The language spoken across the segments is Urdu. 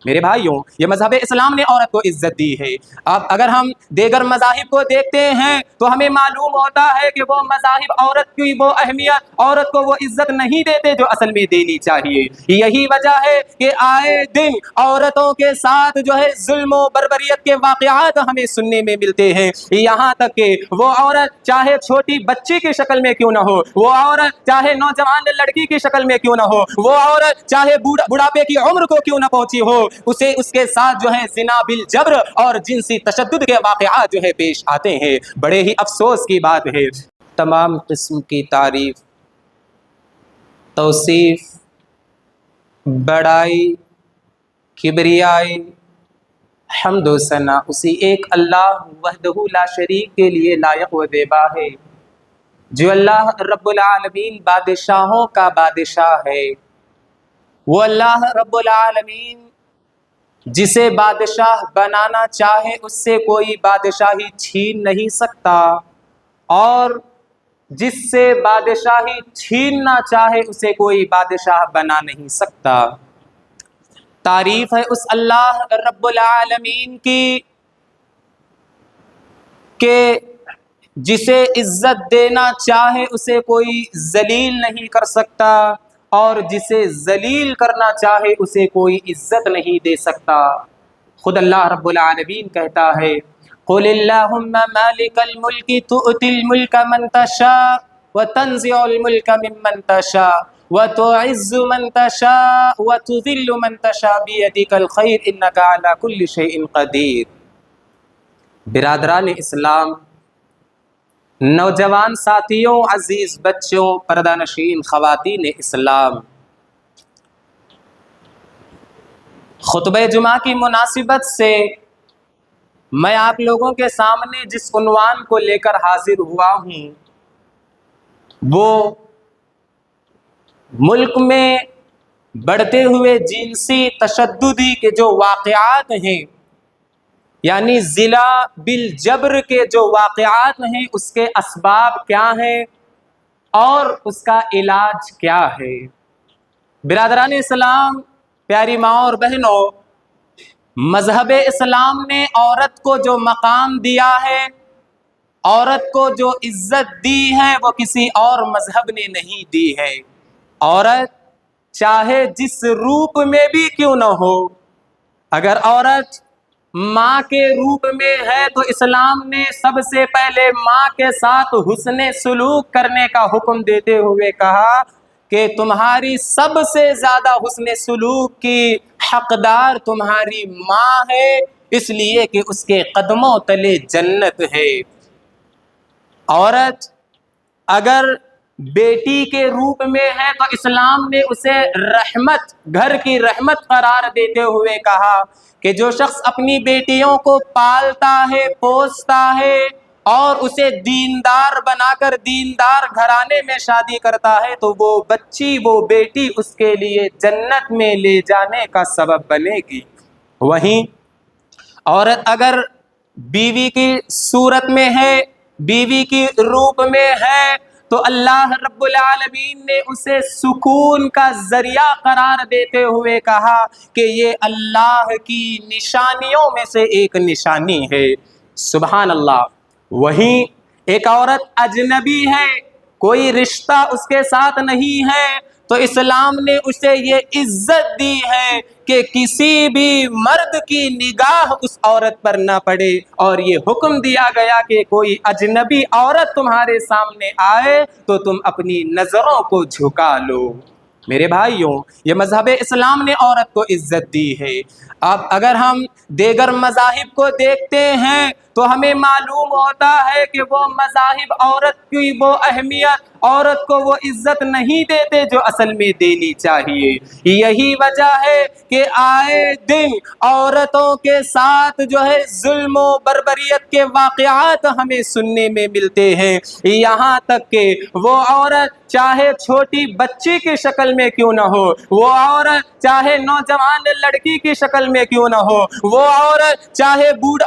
میرے بھائیوں، یہ مذہب اسلام نے عورت کو عزت دی ہے۔ اب اگر ہم دیگر مذاہب کو دیکھتے ہیں تو ہمیں معلوم ہوتا ہے کہ وہ مذاہب عورت کی وہ اہمیت، عورت کو وہ عزت نہیں دیتے جو اصل میں دینی چاہیے۔ یہی وجہ ہے کہ آئے دن عورتوں کے ساتھ جو ہے ظلم و بربریت کے واقعات ہمیں سننے میں ملتے ہیں، یہاں تک کہ وہ عورت چاہے چھوٹی بچی کی شکل میں کیوں نہ ہو، وہ عورت چاہے نوجوان لڑکی کی شکل میں کیوں نہ ہو، وہ عورت چاہے بڑھاپے کی عمر کو کیوں نہ پہنچی ہو، اسے اس کے ساتھ جو ہے زنا بالجبر اور جنسی تشدد کے واقعات جو ہے پیش آتے ہیں۔ بڑے ہی افسوس کی بات ہے، تمام قسم کی تعریف، توصیف، بڑائی، کبریائی، حمد و ثنا اسی ایک اللہ وحدہ لا شریک کے لیے لائق و زیبا ہے، جو اللہ رب العالمین بادشاہوں کا بادشاہ ہے۔ وہ اللہ رب العالمین جسے بادشاہ بنانا چاہے اس سے کوئی بادشاہی چھین نہیں سکتا، اور جس سے بادشاہی چھیننا چاہے اسے کوئی بادشاہ بنا نہیں سکتا۔ تعریف ہے اس اللہ رب العالمین کی کہ جسے عزت دینا چاہے اسے کوئی ذلیل نہیں کر سکتا، اور جسے ذلیل کرنا چاہے اسے کوئی عزت نہیں دے سکتا۔ خود اللہ رب العالمین کہتا ہے، قل اللہم مالک الملک تؤتی الملک من تشاء وتنزع الملک ممن تشاء وتعز من تشاء وتذل من تشاء بیدک الخیر انک علی کل شیء قدیر۔ برادران اسلام، نوجوان ساتھیوں، عزیز بچوں، پردہ نشین خواتین اسلام، خطبہ جمعہ کی مناسبت سے میں آپ لوگوں کے سامنے جس عنوان کو لے کر حاضر ہوا ہوں وہ ملک میں بڑھتے ہوئے جنسی تشددی کے جو واقعات ہیں، یعنی ضلع بالجبر کے جو واقعات ہیں، اس کے اسباب کیا ہیں اور اس کا علاج کیا ہے۔ برادران اسلام، پیاری ماں اور بہنوں، مذہب اسلام نے عورت کو جو مقام دیا ہے، عورت کو جو عزت دی ہے، وہ کسی اور مذہب نے نہیں دی ہے۔ عورت چاہے جس روپ میں بھی کیوں نہ ہو، اگر عورت ماں کے روپ میں ہے تو اسلام نے سب سے پہلے ماں کے ساتھ حسن سلوک کرنے کا حکم دیتے ہوئے کہا کہ تمہاری سب سے زیادہ حسن سلوک کی حقدار تمہاری ماں ہے، اس لیے کہ اس کے قدموں تلے جنت ہے۔ عورت اگر بیٹی کے روپ میں ہے تو اسلام نے اسے رحمت، گھر کی رحمت قرار دیتے ہوئے کہا کہ جو شخص اپنی بیٹیوں کو پالتا ہے، پوستا ہے اور اسے دیندار بنا کر دیندار گھرانے میں شادی کرتا ہے تو وہ بچی، وہ بیٹی اس کے لیے جنت میں لے جانے کا سبب بنے گی۔ وہیں عورت اگر بیوی کی صورت میں ہے، بیوی کی روپ میں ہے، تو اللہ رب العالمین نے اسے سکون کا ذریعہ قرار دیتے ہوئے کہا کہ یہ اللہ کی نشانیوں میں سے ایک نشانی ہے۔ سبحان اللہ۔ وہیں ایک عورت اجنبی ہے، کوئی رشتہ اس کے ساتھ نہیں ہے، تو اسلام نے اسے یہ عزت دی ہے کہ کسی بھی مرد کی نگاہ اس عورت پر نہ پڑے، اور یہ حکم دیا گیا کہ کوئی اجنبی عورت تمہارے سامنے آئے تو تم اپنی نظروں کو جھکا لو۔ میرے بھائیوں، یہ مذہب اسلام نے عورت کو عزت دی ہے۔ اب اگر ہم دیگر مذاہب کو دیکھتے ہیں تو ہمیں معلوم ہوتا ہے کہ وہ مذاہب عورت کی وہ اہمیت، عورت کو وہ عزت نہیں دیتے جو اصل میں دینی چاہیے۔ یہی وجہ ہے کہ آئے دن عورتوں کے ساتھ جو ہے ظلم و بربریت کے واقعات ہمیں سننے میں ملتے ہیں، یہاں تک کہ وہ عورت چاہے چھوٹی بچی کی شکل میں کیوں نہ ہو، وہ عورت چاہے نوجوان لڑکی کی شکل میں کیوں نہ ہو، وہ عورت چاہے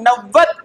90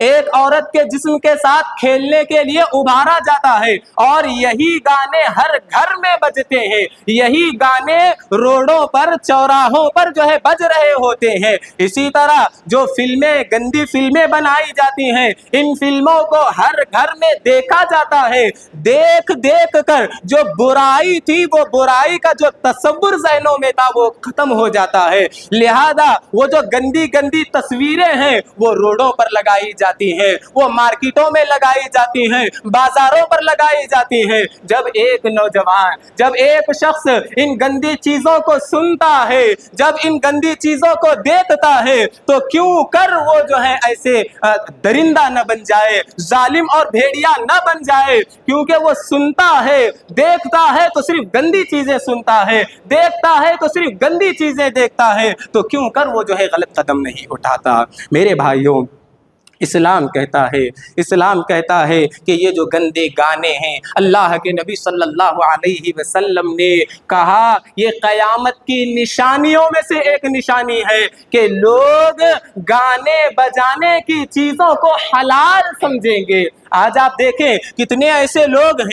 ایک عورت کے جسم کے ساتھ کھیلنے کے لیے ابھارا جاتا ہے، اور یہی گانے ہر گھر میں بجتے ہیں، یہی گانے روڈوں پر چوراہوں پر جو ہے بج رہے ہوتے ہیں۔ اسی طرح جو فلمیں، گندی فلمیں بنائی جاتی ہیں، ان فلموں کو ہر گھر میں دیکھا جاتا ہے۔ دیکھ دیکھ کر جو برائی تھی، وہ برائی کا جو تصور ذہنوں میں تھا وہ ختم ہو جاتا ہے۔ لہذا وہ جو گندی گندی تصویریں ہیں وہ روڈوں پر لگائی جاتی ہیں، وہ مارکیٹوں میں لگائی جاتی ہیں، بازاروں پر لگائی جاتی ہیں۔ جب ایک نوجوان، جب ایک شخص ان گندی چیزوں کو سنتا ہے، جب ان گندی چیزوں کو دیکھتا ہے، تو کیوں کر وہ جو ہے ایسے درندہ نہ بن جائے، ظالم اور بھیڑیا نہ بن جائے، کیونکہ وہ سنتا ہے، دیکھتا ہے تو صرف گندی چیزیں سنتا ہے، دیکھتا ہے تو صرف گندی چیزیں دیکھتا ہے، تو کیوں کر وہ جو ہے غلط قدم نہیں اٹھاتا۔ میرے بھائیوں، اسلام کہتا ہے کہ یہ جو گندے گانے ہیں، اللہ کے نبی صلی اللہ علیہ وسلم نے کہا یہ قیامت کی نشانیوں میں سے ایک نشانی ہے کہ لوگ گانے بجانے کی چیزوں کو حلال سمجھیں گے۔ آج آپ دیکھیں کتنے ایسے لوگ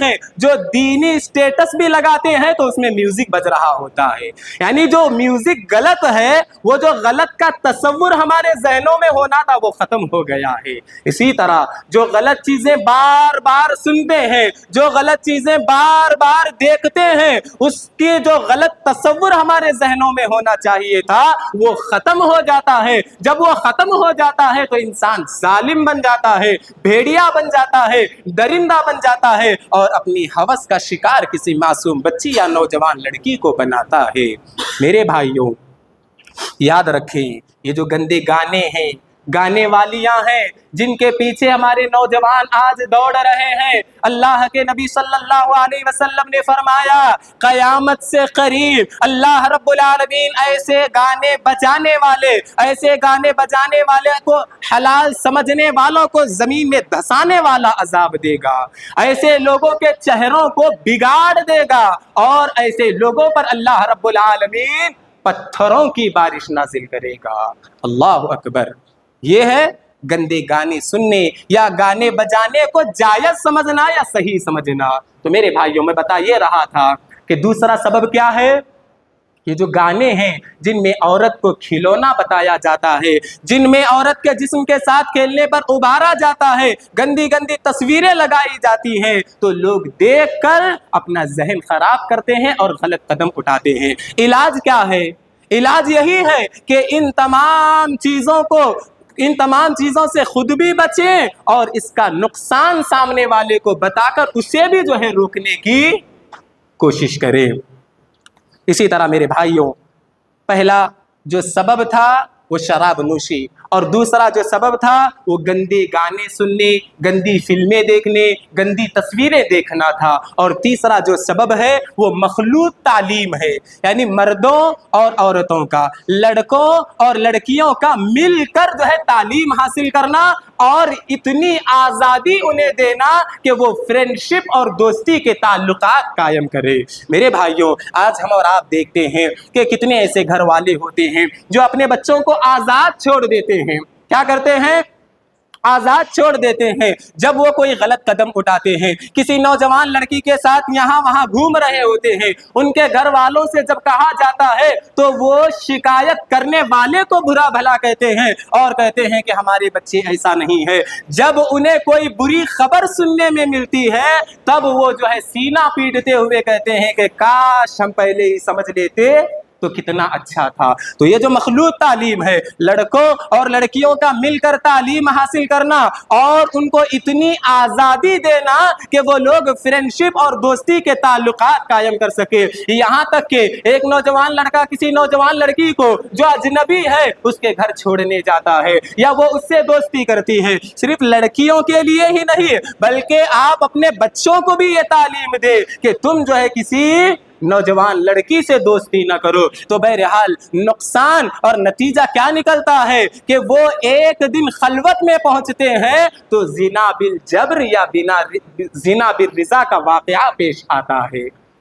ہیں جو دینی اسٹیٹس بھی لگاتے ہیں تو اس میں میوزک بج رہا ہوتا ہے۔ یعنی جو میوزک غلط ہے، وہ جو غلط کا تصور ہمارے ذہنوں میں ہونا تھا وہ ختم ہو گیا ہے۔ اسی طرح جو غلط چیزیں بار بار سنتے ہیں، جو غلط چیزیں بار بار دیکھتے ہیں، اس کی جو غلط تصور ہمارے ذہنوں میں ہونا چاہیے تھا وہ ختم ہو جاتا ہے۔ جب وہ ختم ہو جاتا ہے تو انسان ظالم بن جاتا ہے، بھیڑیا بن جاتا ہے، درندہ بن جاتا ہے، اور اپنی ہوس کا شکار کسی معصوم بچی یا نوجوان لڑکی کو بناتا ہے۔ میرے بھائیوں، یاد رکھیں یہ جو گندے گانے ہیں، گانے والیاں ہیں جن کے پیچھے ہمارے نوجوان آج دوڑ رہے ہیں، اللہ کے نبی صلی اللہ علیہ وسلم نے فرمایا قیامت سے قریب اللہ رب العالمین ایسے گانے بجانے والے کو، حلال سمجھنے والوں کو زمین میں دھسانے والا عذاب دے گا، ایسے لوگوں کے چہروں کو بگاڑ دے گا، اور ایسے لوگوں پر اللہ رب العالمین پتھروں کی بارش نازل کرے گا۔ اللہ اکبر۔ یہ ہے گندے گانے سننے یا گانے بجانے کو جائز سمجھنا یا صحیح سمجھنا۔ تو میرے بھائیوں، میں بتا یہ رہا تھا کہ دوسرا سبب کیا ہے؟ یہ جو گانے ہیں جن میں عورت کو کھلونا بتایا جاتا ہے، جن میں عورت کے جسم کے ساتھ کھیلنے پر ابھارا جاتا ہے، گندی گندی تصویریں لگائی جاتی ہیں، تو لوگ دیکھ کر اپنا ذہن خراب کرتے ہیں اور غلط قدم اٹھاتے ہیں۔ علاج کیا ہے؟ علاج یہی ہے کہ ان تمام چیزوں سے خود بھی بچیں اور اس کا نقصان سامنے والے کو بتا کر اسے بھی جو ہے روکنے کی کوشش کریں۔ اسی طرح میرے بھائیوں، پہلا جو سبب تھا وہ شراب نوشی، اور دوسرا جو سبب تھا وہ گندے گانے سننے، گندی فلمیں دیکھنے، گندی تصویریں دیکھنا تھا، اور تیسرا جو سبب ہے وہ مخلوط تعلیم ہے، یعنی مردوں اور عورتوں کا، لڑکوں اور لڑکیوں کا مل کر جو ہے تعلیم حاصل کرنا، اور اتنی آزادی انہیں دینا کہ وہ فرینڈشپ اور دوستی کے تعلقات قائم کرے۔ میرے بھائیوں، آج ہم اور آپ دیکھتے ہیں کہ کتنے ایسے گھر والے ہوتے ہیں جو اپنے بچوں کو آزاد چھوڑ دیتے ہیں۔ کیا کرتے ہیں؟ آزاد چھوڑ دیتے ہیں۔ جب وہ کوئی غلط قدم اٹھاتے ہیں، کسی نوجوان لڑکی کے ساتھ یہاں وہاں گھوم رہے ہوتے ہیں، ان کے گھر والوں سے جب کہا جاتا ہے تو وہ شکایت کرنے والے کو برا بھلا کہتے ہیں اور کہتے ہیں کہ ہمارے بچے ایسا نہیں ہے۔ جب انہیں کوئی بری خبر سننے میں ملتی ہے تب وہ جو ہے سینہ پیٹتے ہوئے کہتے ہیں کہ کاش ہم پہلے ہی سمجھ لیتے تو کتنا اچھا تھا۔ تو یہ جو مخلوط تعلیم ہے، لڑکوں اور لڑکیوں کا مل کر تعلیم حاصل کرنا اور ان کو اتنی آزادی دینا کہ وہ لوگ فرینڈشپ اور دوستی کے تعلقات قائم کر سکے، یہاں تک کہ ایک نوجوان لڑکا کسی نوجوان لڑکی کو جو اجنبی ہے اس کے گھر چھوڑنے جاتا ہے یا وہ اس سے دوستی کرتی ہے، صرف لڑکیوں کے لیے ہی نہیں بلکہ آپ اپنے بچوں کو بھی یہ تعلیم دے کہ تم جو ہے کسی نوجوان لڑکی سے دوستی نہ کرو۔ تو بہرحال نقصان اور نتیجہ کیا نکلتا ہے کہ وہ ایک دن خلوت میں پہنچتے ہیں تو زنا بالجبر یا زنا بالرضا کا واقعہ پیش آتا ہے۔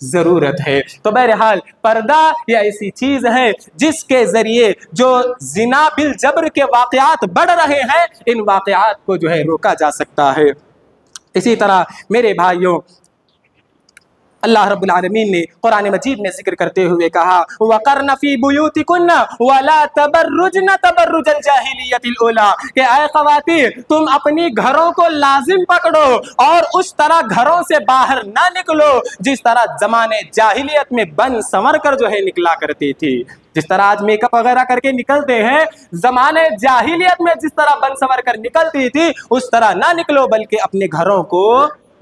ضرورت ہے۔ تو بہرحال پردہ یہ ایسی چیز ہے جس کے ذریعے جو زنا بالجبر کے واقعات بڑھ رہے ہیں ان واقعات کو جو ہے روکا جا سکتا ہے۔ اسی طرح میرے بھائیوں اللہ رب العالمین نے قرآن مجید میں ذکر کرتے ہوئے کہا وَقَرْنَ فِي بُيُوتِكُنَّ وَلَا تَبَرُّجْنَ تَبَرُّجَ الْجَاهِلِيَّةِ الْأُولَىٰ کہ اے خواتین تم اپنی گھروں کو لازم پکڑو اور اس طرح گھروں سے باہر نہ نکلو جس طرح زمانے جاہلیت میں بن سنور کر جو ہے نکلا کرتی تھی۔ جس طرح آج میک اپ وغیرہ کر کے نکلتے ہیں، زمانے جاہلیت میں جس طرح بن سنور کر نکلتی تھی اس طرح نہ نکلو بلکہ اپنے گھروں کو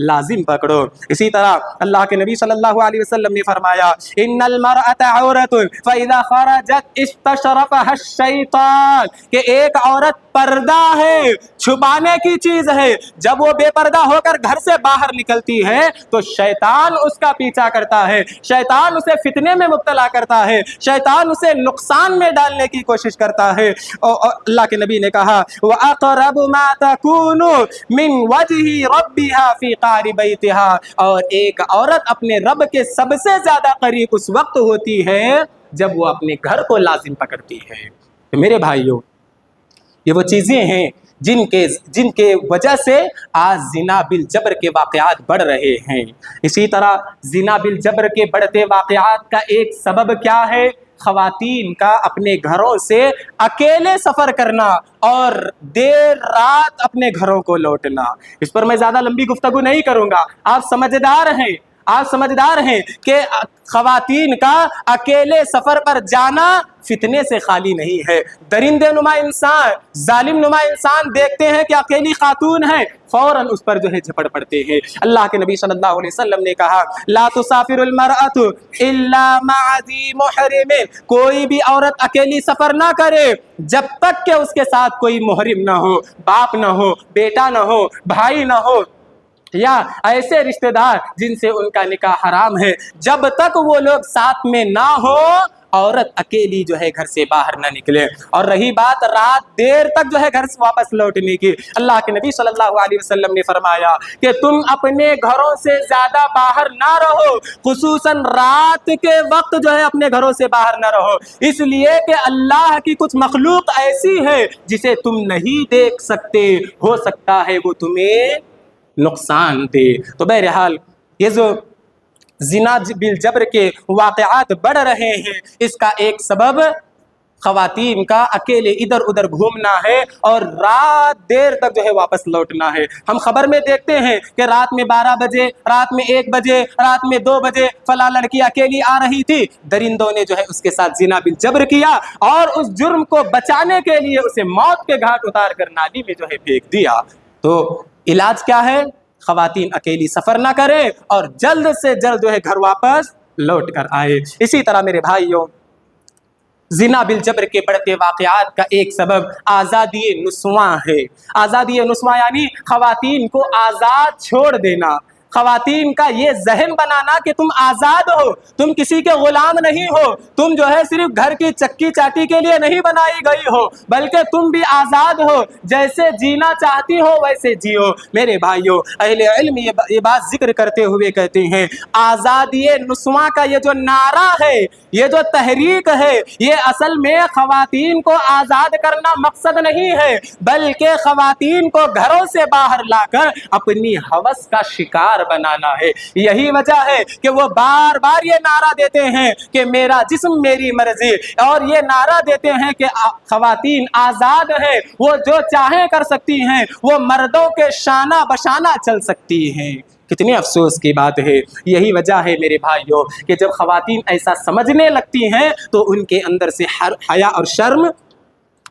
لازم پکڑو۔ اسی طرح اللہ کے نبی صلی اللہ علیہ وسلم نے فرمایا ان المرأة عورة فاذا خرجت استشرفها الشیطان کہ ایک عورت پردہ ہے، چھپانے کی چیز ہے، جب وہ بے پردہ ہو کر گھر سے باہر نکلتی ہے تو شیطان اس کا پیچھا کرتا ہے، شیطان اسے فتنے میں مبتلا کرتا ہے، شیطان اسے نقصان میں ڈالنے کی کوشش کرتا ہے۔ اور اللہ کے نبی نے کہا وَأَقْرَبُ مَا تَكُونُ مِنْ وَجْهِ رَبِّهَا فِي قَعْرِ بَيْتِهَا اور ایک عورت اپنے رب کے سب سے زیادہ قریب اس وقت ہوتی ہے جب وہ اپنے گھر کو لازم پکڑتی ہے۔ تو میرے بھائیوں یہ وہ چیزیں ہیں جن کے وجہ سے آج زنا بالجبر کے واقعات بڑھ رہے ہیں۔ اسی طرح زنا بالجبر کے بڑھتے واقعات کا ایک سبب کیا ہے؟ خواتین کا اپنے گھروں سے اکیلے سفر کرنا اور دیر رات اپنے گھروں کو لوٹنا۔ اس پر میں زیادہ لمبی گفتگو نہیں کروں گا، آپ سمجھدار ہیں کہ خواتین کا اکیلے سفر پر جانا فتنے سے خالی نہیں ہے۔ درندے نما انسان، ظالم نما انسان دیکھتے ہیں کہ اکیلی خاتون ہے، فوراً اس پر جو ہے جھپڑ پڑتے ہیں۔ اللہ کے نبی صلی اللہ علیہ وسلم نے کہا لا تسافر المرأة الا مع ذی محرم کوئی بھی عورت اکیلی سفر نہ کرے جب تک کہ اس کے ساتھ کوئی محرم نہ ہو، باپ نہ ہو، بیٹا نہ ہو، بھائی نہ ہو یا ایسے رشتہ دار جن سے ان کا نکاح حرام ہے، جب تک وہ لوگ ساتھ میں نہ ہو عورت اکیلی جو ہے گھر سے باہر نہ نکلے۔ اور رہی بات رات دیر تک جو ہے گھر سے واپس لوٹنے کی، اللہ کے نبی صلی اللہ علیہ وسلم نے فرمایا کہ تم اپنے گھروں سے زیادہ باہر نہ رہو، خصوصاً رات کے وقت جو ہے اپنے گھروں سے باہر نہ رہو، اس لیے کہ اللہ کی کچھ مخلوق ایسی ہے جسے تم نہیں دیکھ سکتے، ہو سکتا ہے وہ تمہیں نقصان دے۔ تو بہرحال یہ جو زنا بالجبر کے واقعات بڑھ رہے ہیں اس کا ایک سبب خواتین کا اکیلے ادھر ادھر گھومنا ہے اور رات دیر تک جو ہے واپس لوٹنا ہے۔ ہم خبر میں دیکھتے ہیں کہ رات میں 12 بجے، رات میں 1 بجے، رات میں 2 بجے فلاں لڑکی اکیلی آ رہی تھی، درندوں نے جو ہے اس کے ساتھ زنا بالجبر کیا اور اس جرم کو بچانے کے لیے اسے موت کے گھاٹ اتار کر نالی میں جو ہے پھینک دیا۔ تو علاج کیا ہے؟ خواتین اکیلی سفر نہ کریں اور جلد سے جلد جو ہے گھر واپس لوٹ کر آئے۔ اسی طرح میرے بھائیوں زنا بالجبر کے بڑھتے واقعات کا ایک سبب آزادی نسواں ہے۔ آزادی نسواں یعنی خواتین کو آزاد چھوڑ دینا، خواتین کا یہ ذہن بنانا کہ تم آزاد ہو، تم کسی کے غلام نہیں ہو، تم جو ہے صرف گھر کی چکی چاٹی کے لیے نہیں بنائی گئی ہو بلکہ تم بھی آزاد ہو، جیسے جینا چاہتی ہو ویسے جیو۔ میرے بھائیوں اہل علم یہ بات ذکر کرتے ہوئے کہتے ہیں آزادی نسواں کا یہ جو نعرہ ہے، یہ جو تحریک ہے، یہ اصل میں خواتین کو آزاد کرنا مقصد نہیں ہے بلکہ خواتین کو گھروں سے باہر لا کر اپنی ہوس کا شکار بنانا ہے۔ یہی وجہ ہے کہ وہ بار بار یہ نعرہ دیتے ہیں کہ میرا جسم میری مرضی، اور یہ نعرہ دیتے ہیں کہ خواتین آزاد ہیں، وہ جو چاہیں کر سکتی ہیں، وہ مردوں کے شانہ بشانہ چل سکتی ہیں۔ کتنی افسوس کی بات ہے۔ یہی وجہ ہے میرے بھائیوں کہ جب خواتین ایسا سمجھنے لگتی ہیں تو ان کے اندر سے حیا اور شرم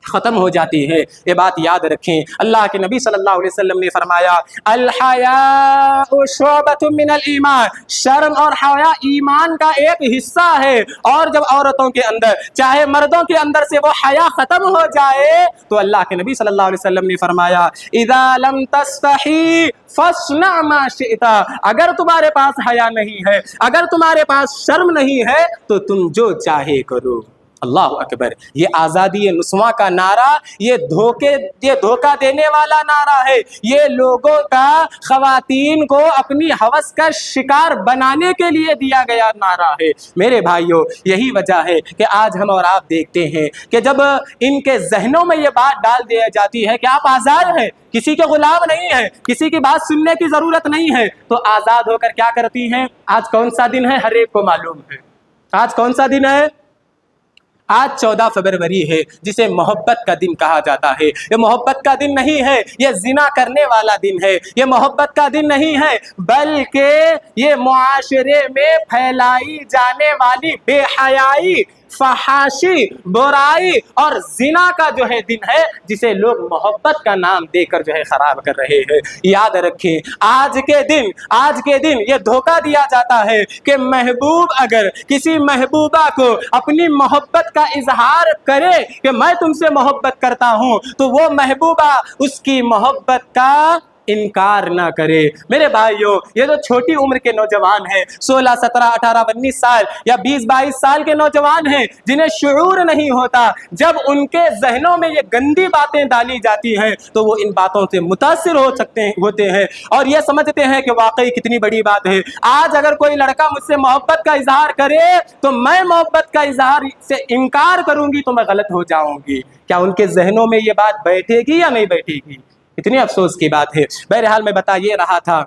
ختم ہو جاتی ہے۔ یہ بات یاد رکھیں، اللہ کے نبی صلی اللہ علیہ وسلم نے فرمایا الحیاء شعبۃ من الایمان، شرم اور حیا ایمان کا ایک حصہ ہے، اور جب عورتوں کے اندر چاہے مردوں کے اندر سے وہ حیا ختم ہو جائے تو اللہ کے نبی صلی اللہ علیہ وسلم نے فرمایا اذا لم تستحی فاصنع ما شئت، اگر تمہارے پاس حیا نہیں ہے، اگر تمہارے پاس شرم نہیں ہے تو تم جو چاہے کرو۔ اللہ اکبر، یہ آزادی نسواں کا نعرہ یہ دھوکہ دینے والا نعرہ ہے، یہ لوگوں کا خواتین کو اپنی ہوس کا شکار بنانے کے لیے دیا گیا نعرہ ہے۔ میرے بھائیوں، یہی وجہ ہے کہ آج ہم اور آپ دیکھتے ہیں کہ جب ان کے ذہنوں میں یہ بات ڈال دی جاتی ہے کہ آپ آزاد ہیں، کسی کے غلام نہیں ہیں، کسی کی بات سننے کی ضرورت نہیں ہے، تو آزاد ہو کر کیا کرتی ہیں؟ آج کون سا دن ہے؟ ہر ایک کو معلوم ہے آج کون سا دن ہے؟ آج 14 فروری ہے، جسے محبت کا دن کہا جاتا ہے۔ یہ محبت کا دن نہیں ہے، یہ زنا کرنے والا دن ہے۔ یہ محبت کا دن نہیں ہے، بلکہ یہ معاشرے میں پھیلائی جانے والی بے حیائی، فحاشی، برائی اور زنا کا جو ہے دن ہے، جسے لوگ محبت کا نام دے کر جو ہے خراب کر رہے ہیں۔ یاد رکھیں، آج کے دن یہ دھوکہ دیا جاتا ہے کہ محبوب اگر کسی محبوبہ کو اپنی محبت کا اظہار کرے کہ میں تم سے محبت کرتا ہوں، تو وہ محبوبہ اس کی محبت کا انکار نہ کرے۔ میرے بھائیوں، یہ جو چھوٹی عمر کے نوجوان ہیں، 16 17 18 19 سال یا 20 22 سال کے نوجوان ہیں، جنہیں شعور نہیں ہوتا، جب ان کے ذہنوں میں یہ گندی باتیں ڈالی جاتی ہیں تو وہ ان باتوں سے متاثر ہوتے ہیں اور یہ سمجھتے ہیں کہ واقعی کتنی بڑی بات ہے۔ آج اگر کوئی لڑکا مجھ سے محبت کا اظہار کرے تو میں محبت کا اظہار سے انکار کروں گی تو میں غلط ہو جاؤں گی۔ کیا ان کے ذہنوں میں یہ بات بیٹھے گی یا نہیں بیٹھے گی؟ اتنی افسوس کی بات ہے۔ بہرحال میں بتا یہ رہا تھا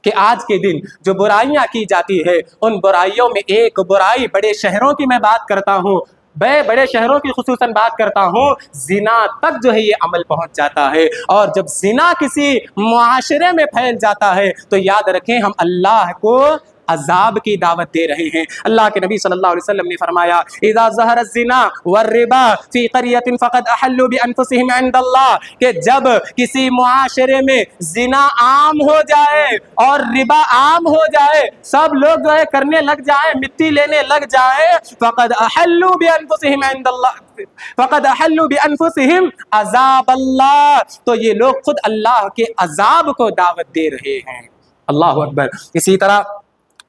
کہ آج کے دن جو برائیاں کی جاتی ہے، ان برائیوں میں ایک برائی بڑے شہروں کی میں بات کرتا ہوں، بڑے شہروں کی خصوصاً بات کرتا ہوں، زنا تک جو ہے یہ عمل پہنچ جاتا ہے۔ اور جب زنا کسی معاشرے میں پھیل جاتا ہے تو یاد رکھیں ہم اللہ کو عذاب کی دعوت دے رہے ہیں۔ اللہ کے نبی صلی اللہ علیہ وسلم نے فرمایا اذا ظہر الزنا والربا فی قریۃ فقد احلوا بانفسهم عند اللہ، کہ جب کسی معاشرے میں زنا عام ہو جائے اور ربا عام ہو جائے، سب لوگ جو ہے کرنے لگ جائیں، مٹی لینے لگ جائیں، فقد احلوا بانفسهم عند اللہ، فقد احلوا بانفسهم عذاب اللہ، تو یہ لوگ خود اللہ کے عذاب کو دعوت دے رہے ہیں۔ اللہ اکبر۔ اسی طرح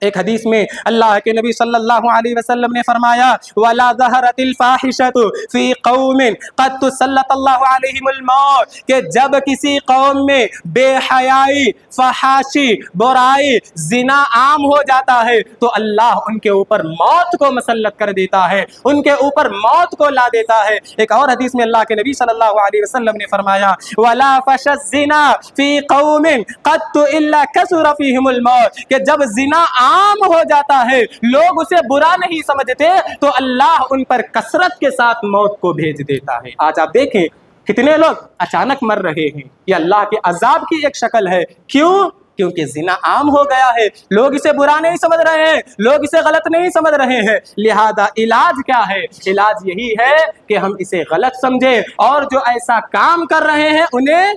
ایک حدیث میں اللہ کے نبی صلی اللہ علیہ وسلم نے فرمایا وَلَا ظَهَرَتِ الْفَاحِشَةُ فِي قَوْمٍ قَدْ تُسَلَّطَ اللَّهُ عَلَيْهِمُ الْمَوْتُ، کہ جب کسی قوم میں بے حیائی، فحاشی، برائی، زنا عام ہو جاتا ہے تو اللہ ان کے اوپر موت کو مسلط کر دیتا ہے، ان کے اوپر موت کو لا دیتا ہے۔ ایک اور حدیث میں اللہ کے نبی صلی اللہ علیہ وسلم نے فرمایا وَلَا فَشَ الزِّنَا فِي قَوْمٍ قَدْ إِلَّا كَثُرَ فِيهِمُ الْمَوْتُ، کہ جب زنا عام ہو جاتا ہے، لوگ اسے برا نہیں سمجھتے، تو اللہ ان پر کثرت کے ساتھ موت کو بھیج دیتا ہے۔ آج آپ دیکھیں کتنے لوگ اچانک مر رہے ہیں، یہ اللہ کے عذاب کی ایک شکل ہے۔ کیوں؟ کیونکہ زنا عام ہو گیا ہے، لوگ اسے برا نہیں سمجھ رہے ہیں، لوگ اسے غلط نہیں سمجھ رہے ہیں۔ لہذا علاج کیا ہے؟ علاج یہی ہے کہ ہم اسے غلط سمجھیں اور جو ایسا کام کر رہے ہیں انہیں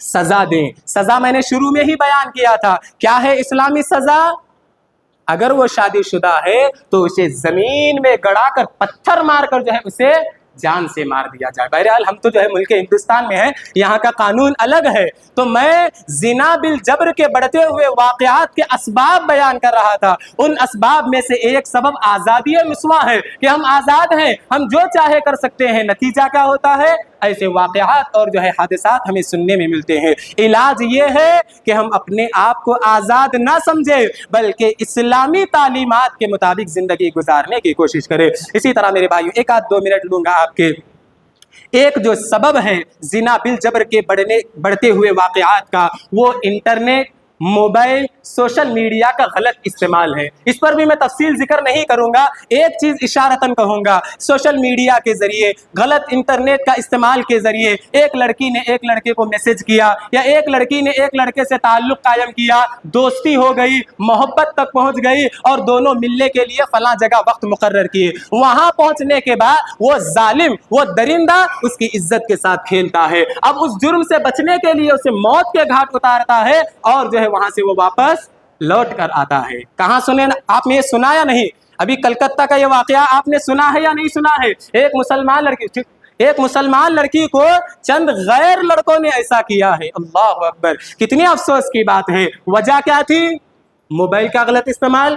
سزا دیں۔ سزا میں نے شروع میں ہی بیان کیا تھا، کیا ہے اسلامی سزا؟ اگر وہ شادی شدہ ہے تو اسے زمین میں گڑا کر پتھر مار کر جو ہے اسے جان سے مار دیا جائے۔ بہرحال ہم تو جو ہے ملک ہندوستان میں ہیں، یہاں کا قانون الگ ہے، تو میں زنا بالجبر کے بڑھتے ہوئے واقعات کے اسباب بیان کر رہا تھا۔ ان اسباب میں سے ایک سبب آزادی نسواں ہے کہ ہم آزاد ہیں، ہم جو چاہے کر سکتے ہیں۔ نتیجہ کیا ہوتا ہے؟ ایسے واقعات اور جو ہے حادثات ہمیں سننے میں ملتے ہیں۔ علاج یہ ہے کہ ہم اپنے آپ کو آزاد نہ سمجھیں، بلکہ اسلامی تعلیمات کے مطابق زندگی گزارنے کی کوشش کریں۔ اسی طرح میرے بھائیو، ایک آدھ 2 منٹ لوں گا آپ کے۔ ایک جو سبب ہے زنا بالجبر کے بڑھتے ہوئے واقعات کا، وہ انٹرنیٹ، موبائل، سوشل میڈیا کا غلط استعمال ہے۔ اس پر بھی میں تفصیل ذکر نہیں کروں گا، ایک چیز اشارتاً کہوں گا، سوشل میڈیا کے ذریعے، غلط انٹرنیٹ کا استعمال کے ذریعے ایک لڑکی نے ایک لڑکے کو میسج کیا یا ایک لڑکی نے ایک لڑکے سے تعلق قائم کیا، دوستی ہو گئی، محبت تک پہنچ گئی اور دونوں ملنے کے لیے فلاں جگہ وقت مقرر کیے۔ وہاں پہنچنے کے بعد وہ ظالم، وہ درندہ اس کی عزت کے ساتھ کھیلتا ہے، اب اس جرم سے بچنے کے لیے اسے موت کے گھاٹ اتارتا ہے اور جو ہے وہاں سے وہ واپس لوٹ کر آتا ہے۔ کہاں سنے آپ نے یہ سنا یا نہیں؟ ابھی کلکتہ کا یہ واقعہ آپ نے سنا ہے یا نہیں سنا ہے؟ ایک مسلمان لڑکی کو چند غیر لڑکوں نے ایسا کیا ہے۔ اللہ اکبر، کتنی افسوس کی بات ہے۔ وجہ کیا تھی؟ موبائل کا غلط استعمال،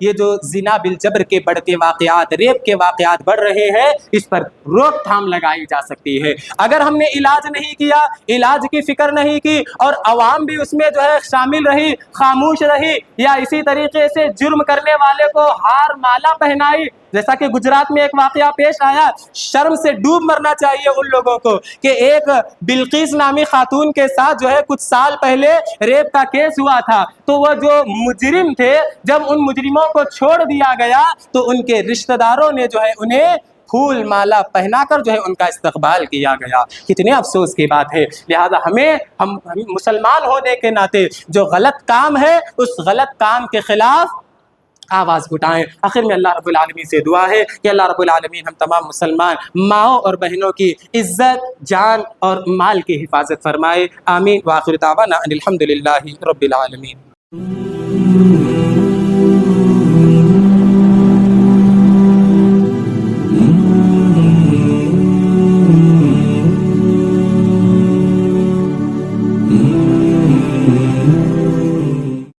یہ جو زنا بالجبر کے بڑھتے واقعات، ریپ کے واقعات بڑھ رہے ہیں، اس پر روک تھام لگائی جا سکتی ہے۔ اگر ہم نے علاج نہیں کیا، علاج کی فکر نہیں کی اور عوام بھی اس میں جو ہے شامل رہی، خاموش رہی، یا اسی طریقے سے جرم کرنے والے کو ہار مالا پہنائی، جیسا کہ گجرات میں ایک واقعہ پیش آیا، شرم سے ڈوب مرنا چاہیے ان لوگوں کو کہ ایک بلقیس نامی خاتون کے ساتھ جو ہے کچھ سال پہلے ریپ کا کیس ہوا تھا، تو وہ جو مجرم تھے، جب ان مجرموں کو چھوڑ دیا گیا تو ان کے رشتہ داروں نے جو ہے انہیں پھول مالا پہنا کر جو ہے ان کا استقبال کیا گیا۔ کتنے افسوس کی بات ہے۔ لہذا ہم مسلمان ہونے کے ناطے جو غلط کام ہے اس غلط کام کے خلاف آواز اٹھائیں۔ آخر میں اللہ رب العالمین سے دعا ہے کہ اللہ رب العالمین ہم تمام مسلمان ماؤں اور بہنوں کی عزت، جان اور مال کی حفاظت فرمائے۔ آمین۔ وآخر دعوانا ان الحمد للہ رب العالمین۔